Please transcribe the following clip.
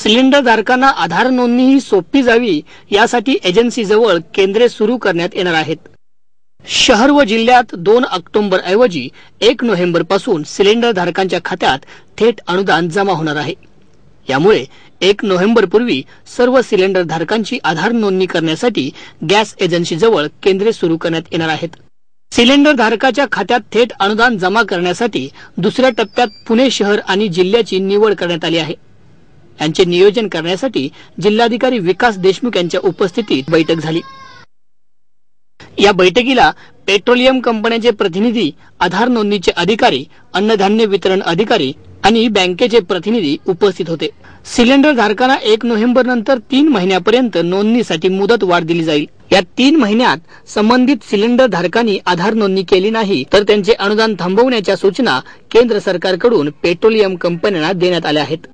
Cylinder धारकांना आधार नोंदणी ही सोपी जावी यासाठी एजन्सीजवळ केंद्रे सुरू करण्यात येणार आहेत। शहर व जिल्ह्यात 2 ऑक्टोबर ऐवजी 1 नोव्हेंबर पासून सिलेंडर धारकांच्या खात्यात थेट अनुदान जमा होणार आहे। यामुळे 1 नोव्हेंबर पूर्वी सर्व सिलेंडर धारकांची आधार नोंदणी करण्यासाठी गॅस एजन्सीजवळ केंद्रे सुरू करण्यात येणार आहेत। सिलेंडर धारकाच्या खात्यात थेट अनुदान जमा करण्यासाठी दुसऱ्या टप्प्यात पुणे शहर आणि जिल्ह्याची निवड करण्यात आली आहे। यांचे नियोजन करण्यासाठी जिल्हाधिकारी विकास देशमुख यांच्या उपस्थितीत बैठक झाली। या बैठकीला पेट्रोलियम कंपन्यांचे प्रतिनिधी, आधार नोंदणीचे अधिकारी, अन्नधान्य वितरण अधिकारी आणि बँकेचे प्रतिनिधी उपस्थित होते। सिलेंडर धारकांना 1 नोव्हेंबर नंतर 3 महिन्यापर्यंत नोंदणीसाठी मुदत वाढ दिली जाईल। या 3 महिन्यात संबंधित सिलेंडर धारकांनी आधार नोंदणी केली नाही तर त्यांचे अनुदान थांबवण्याच्या सूचना केंद्र सरकारकडून पेट्रोलियम कंपन्यांना देण्यात आल्या आहेत।